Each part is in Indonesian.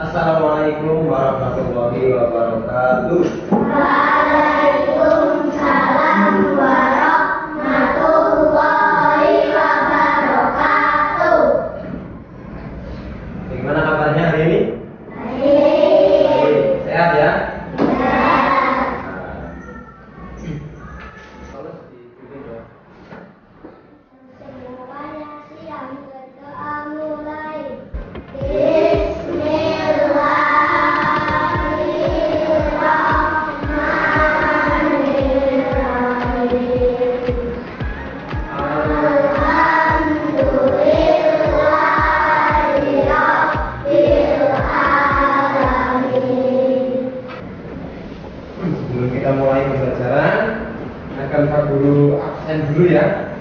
Assalamualaikum warahmatullahi wabarakatuh. Waalaikumsalam warahmatullahi wabarakatuh. Bagaimana kabarnya hari ini? Baik. Sehat ya? Semuanya siang berdoa mulai. Sebelum kita mulai pembelajaran, akan Pak Guru absen dulu ya.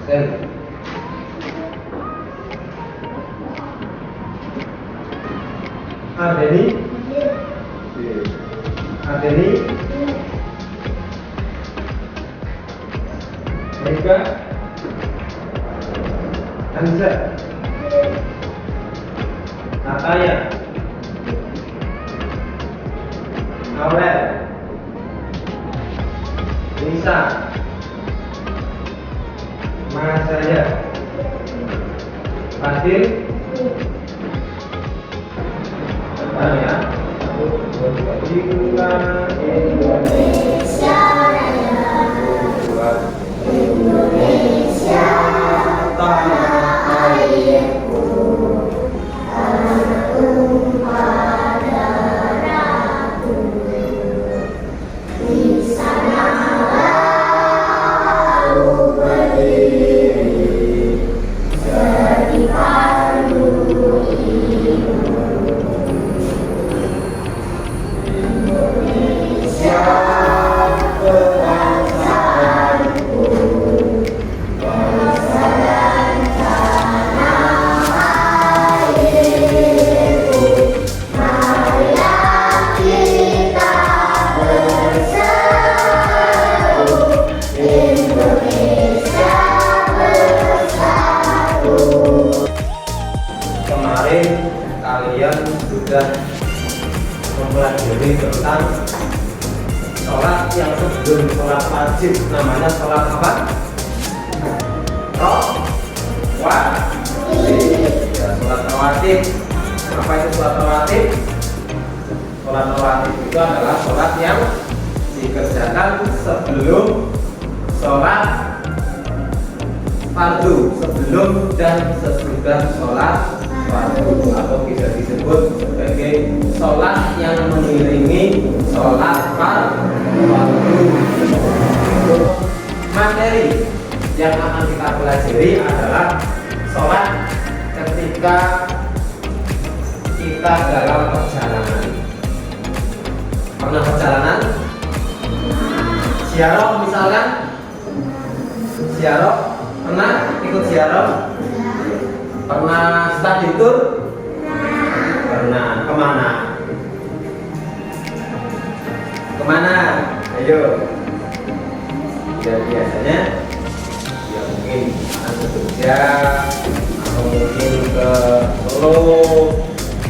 Absen. Adeni, Adeni, Rika, Anza, Nataya, Aurel, Lisa, Mas Jaya, Fadil, depan ya. Indonesia Raya, Indonesia tanah airku, tanah tumpah darahku. Di sanalah aku berdiri, jadi fardu ibu. Indonesia kebangsaanku, bangsa dan tanah airku. Marilah kita berseru, Indonesia bersatu. Kemarin kalian sudah mempelajari tentang sholat yang sebelum sholat wajib, namanya sholat apa? Rawatib. Ya, sholat rawatib. Apa itu sholat rawatib? Sholat rawatib itu adalah sholat yang dikerjakan sebelum sholat fardu, sebelum dan sesudah sholat fardu, atau bisa disebut sebagai sholat yang mengiringi sholat fardu. Materi yang akan kita pelajari adalah sholat ketika kita dalam perjalanan. Pernah perjalanan? Ziarah misalkan? Ziarah? Pernah ikut ziarah? Pernah study tour? Pernah. Kemana? Kemana? Ayo. Dan biasanya ya mungkin akan ke Jogja, atau mungkin ke Solo,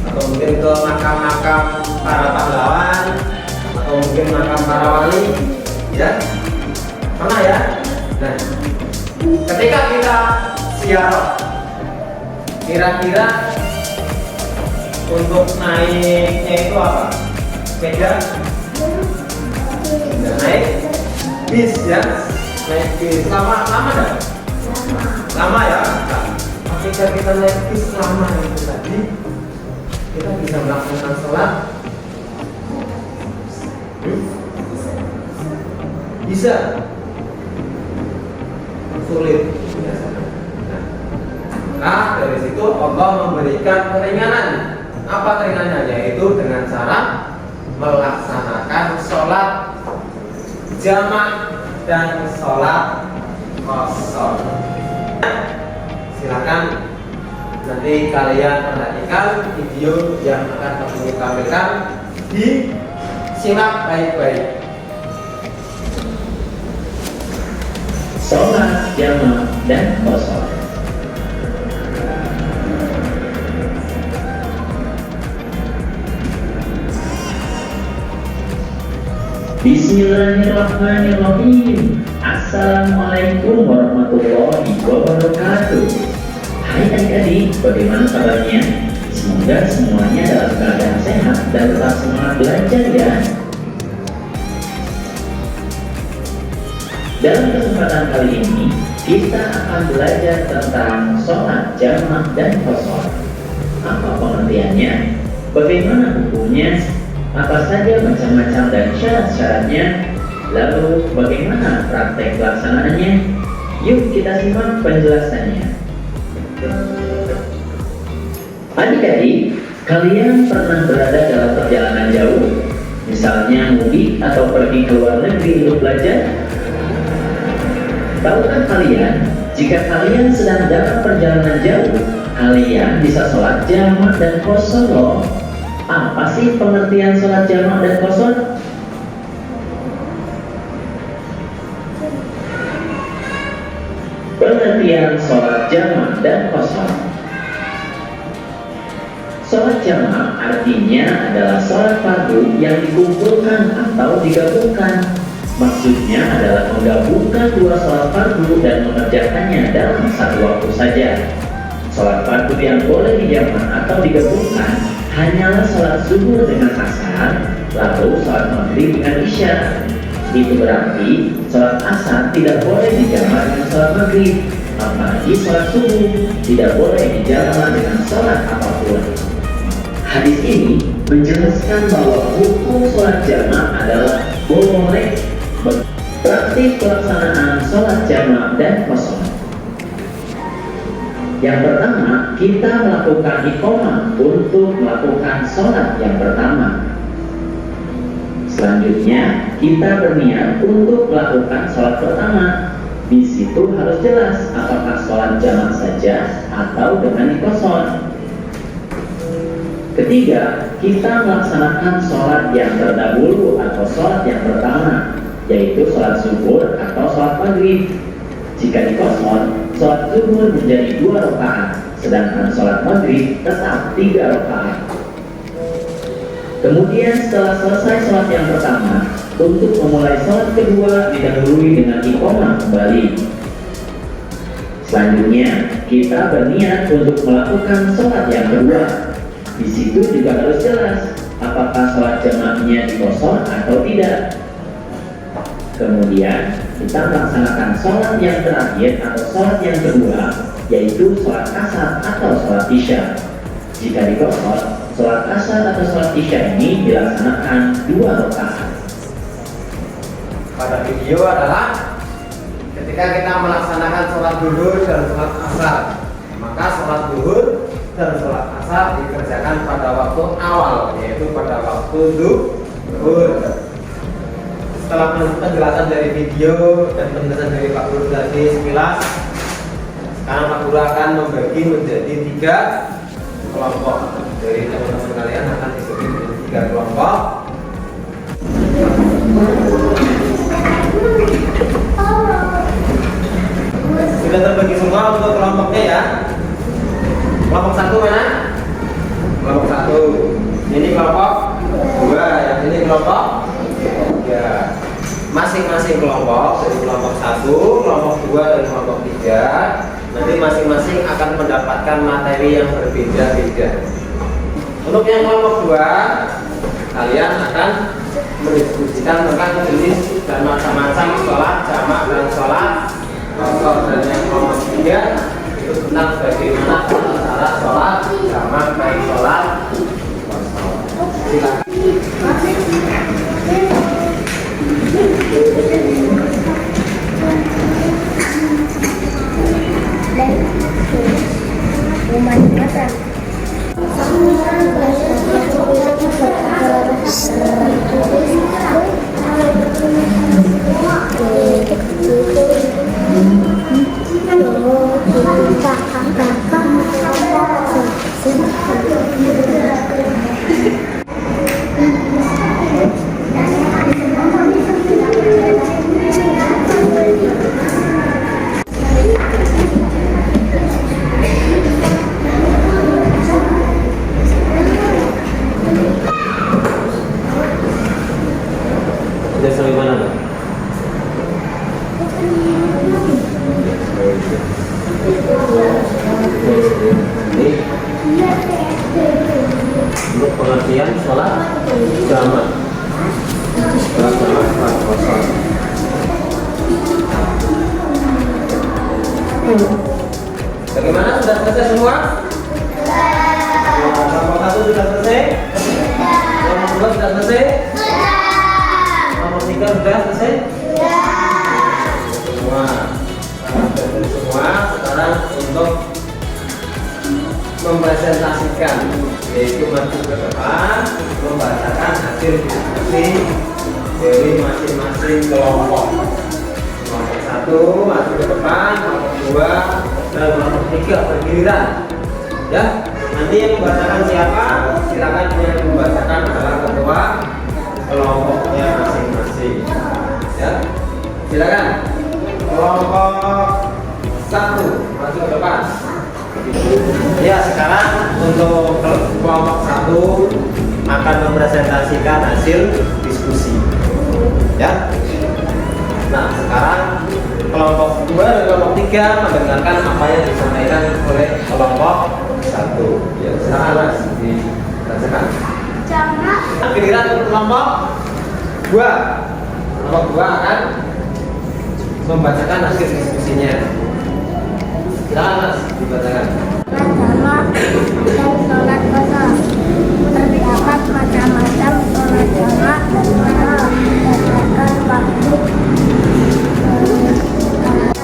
atau mungkin ke makam-makam para pahlawan, atau mungkin makam para wali, ya. Pernah ya? Nah, ketika kita ziarah, kira-kira untuk naiknya itu apa? Sepeda? Naik bis ya? Naik bis. Lama dah? Lama ya? Nah, ketika kita naik bis lama itu tadi, kita bisa melakukan sholat? Bisa? Sulit biasanya. Nah, dari situ Allah memberikan keringanan. Apa keringanannya? Yaitu dengan cara melaksanakan sholat jamak dan sholat qashar. Silakan nanti kalian perhatikan video yang akan kami tampilkan, disimak baik-baik. Sholat jamak dan qashar. Bismillahirrahmanirrahim. Assalamualaikum warahmatullahi wabarakatuh. Hai adik-adik, bagaimana kabarnya? Semoga semuanya dalam keadaan sehat dan tetap semangat belajar ya. Dalam kesempatan kali ini, kita akan belajar tentang sholat jamak dan qashar. Apa pengertiannya? Bagaimana hukumnya? Apa saja macam-macam dan syarat-syaratnya? Lalu bagaimana praktek pelaksanaannya? Yuk kita simak penjelasannya. Adik-adik, kalian pernah berada dalam perjalanan jauh? Misalnya mudik atau pergi ke luar negeri untuk belajar? Tahukah kalian, jika kalian sedang dalam perjalanan jauh, kalian bisa sholat jamak dan qashar loh. Apa sih pengertian sholat jamak dan qashar? Pengertian sholat jamak dan qashar. Sholat jamak artinya adalah sholat fardu yang dikumpulkan atau digabungkan. Maksudnya adalah menggabungkan dua sholat fardu dan mengerjakannya dalam satu waktu saja. Sholat fardu yang boleh dijamak atau digabungkan hanyalah sholat zuhur dengan asar, lalu sholat maghrib dengan isya. Itu berarti sholat asar tidak boleh dijamak dengan sholat maghrib, apalagi sholat subuh tidak boleh dijamak dengan sholat apapun. Hadis ini menjelaskan bahwa hukum sholat jamak adalah boleh. Praktik pelaksanaan sholat jamak dan qashar. Yang pertama, kita melakukan iqamah untuk melakukan sholat yang pertama. Selanjutnya, kita berniat untuk melakukan sholat pertama. Di situ harus jelas apakah sholat jamak saja atau dengan qashar. Ketiga, kita melaksanakan sholat yang terdahulu atau sholat yang pertama, yaitu sholat zuhur atau sholat maghrib. Jika di qashar, sholat zuhur menjadi 2 rakaat, sedangkan sholat maghrib tetap 3 rakaat. Kemudian setelah selesai sholat yang pertama, untuk memulai sholat kedua didahului dengan iqamah kembali. Selanjutnya, kita berniat untuk melakukan sholat yang kedua. Di situ juga harus jelas apakah sholat jamaknya di qashar atau tidak. Kemudian kita melaksanakan sholat yang terakhir atau sholat yang kedua, yaitu sholat asar atau sholat isya. Jika di qashar, sholat asar atau sholat isya ini dilaksanakan 2 rakaat. Pada video adalah ketika kita melaksanakan sholat zuhur dan sholat asar, maka sholat zuhur dan sholat asar dikerjakan pada waktu awal, yaitu pada waktu zuhur. Setelah penjelasan dari video dan penjelasan dari Pak Guru tadi sekilas, sekarang Pak Guru akan membagi menjadi 3 kelompok. Dari teman-teman kalian akan dibagi menjadi 3 kelompok. Sudah terbagi semua untuk kelompoknya ya. Kelompok 1 mana? Kelompok 1. Ini kelompok 2, yang ini kelompok 3. Masing-masing kelompok, dari kelompok 1, kelompok 2, dan kelompok 3 nanti masing-masing akan mendapatkan materi yang berbeda-beda. Untuk yang kelompok 2, kalian akan mendiskusikan tentang jenis dan macam-macam sholat jamak dan sholat qashar. Dan yang kelompok 3 itu tentang bagaimana cara sholat jamak dan sholat qashar. Silakan. Terima kasih. Bagaimana, sudah selesai semua? Kelompok 1 sudah selesai? Kelompok 2 sudah selesai? Kelompok 3 sudah selesai? Semua. Semua. Sekarang untuk mempresentasikan, yaitu maju ke depan membacakan hasil diskusi dari masing-masing kelompok. Kelompok 1 maju ke depan, kelompok 2 dan kelompok 3 bergiliran. Ya, nanti yang membacakan siapa? Silakan yang membacakan adalah ketua kelompoknya masing-masing. Ya, silakan. Kelompok 1 maju ke depan. Ya, sekarang untuk kelompok 1 akan mempresentasikan hasil diskusi. Ya. Nah, sekarang kelompok 2 dan kelompok 3 mendengarkan apa yang disampaikan oleh kelompok 1. Ya, silakan Mas dibacakan. Jamak Giliran untuk kelompok 2. Kelompok 2 akan membacakan hasil diskusinya. Silakan Mas dibacakan. jamak dan sholat kosong. Terdapat macam-macam sholat jamak dan kosong berdasarkan waktu.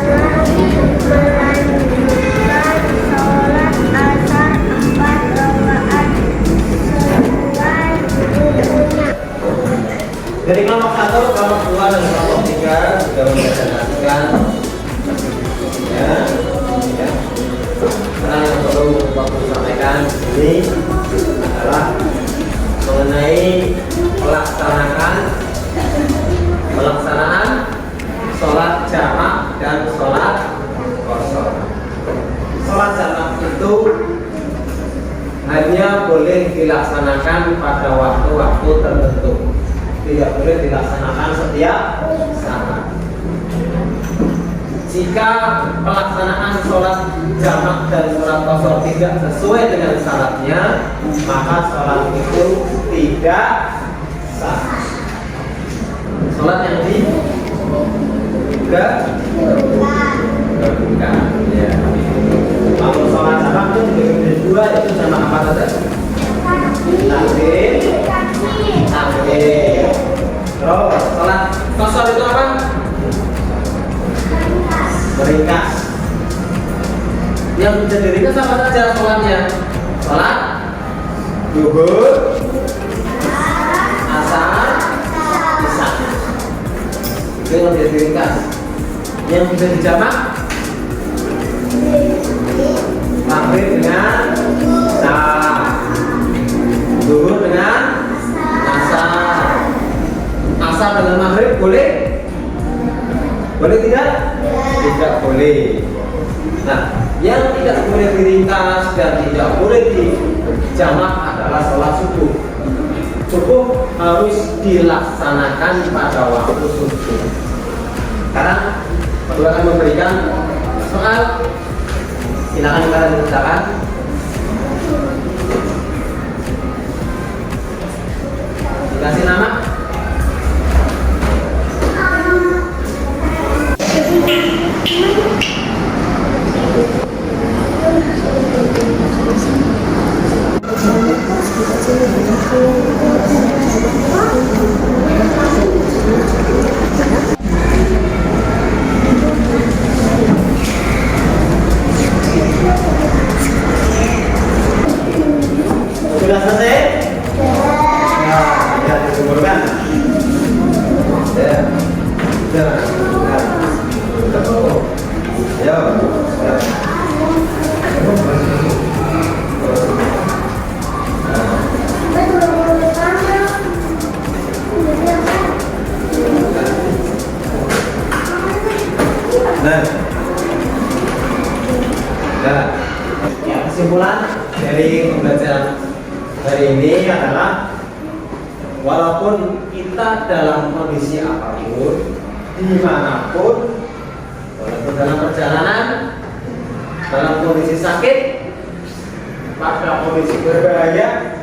Melanjutkan sholat asar 4 rakaat sesuai waktunya. Dari kelompok 1, kelompok 2 dan kelompok 3 sudah mempresentasikan diskusinya. Ya. Sekarang yang perlu Bapak sampaikan ini adalah mengenai pelaksanaan sholat jamak dan sholat kosong. Sholat jamak itu hanya boleh dilaksanakan pada waktu-waktu tertentu, tidak boleh dilaksanakan setiap saat. Jika pelaksanaan sholat jamak dan sholat kosong tidak sesuai dengan syaratnya, maka sholat itu tidak sah. Sholat yang dilakukan, ya. Kalau sholat jamak itu dibagi dua, yaitu jamak apa saja? Takbir. Terus sholat kosong itu apa? Meringkas. Yang bisa diringkas apa saja sholatnya? Sholat zuhur, asar, isya. Itu yang bisa diringkas. Yang bisa dijamak, maghrib dengan isya, zuhur dengan asar, asar dengan maghrib boleh? Boleh tidak? Tidak boleh. Nah, yang tidak boleh diringkas dan tidak boleh dijamak adalah sholat subuh. Subuh harus dilaksanakan pada waktu subuh. Sekarang Bapak akan memberikan soal. Silakan kalian bacakan. Dikasih nama. Sudah selesai? Ya, dikumpulkan. Ya. Ya. Ya. Nah, ya, kesimpulan dari pembelajaran hari ini adalah walaupun kita dalam kondisi apapun, dimanapun, walaupun dalam perjalanan, dalam kondisi sakit, pada kondisi berbahaya,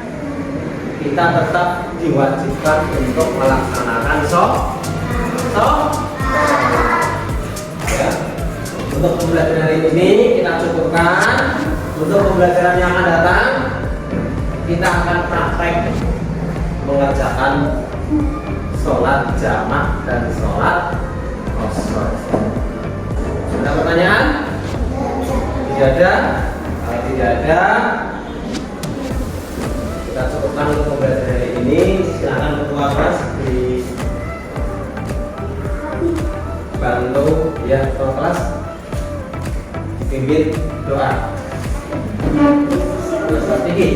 kita tetap diwajibkan untuk melaksanakan sholat. Ya. Untuk pembelajaran hari ini kita cukupkan. Untuk pembelajaran yang akan datang kita akan praktek mengerjakan sholat jamak dan sholat qasar. Ada pertanyaan? Tidak ada? Kalau tidak ada, kita cukupkan untuk pembelajaran hari ini. Silakan ketua kelas dibantu ya ketua kelas pimpin doa. Terus tinggi.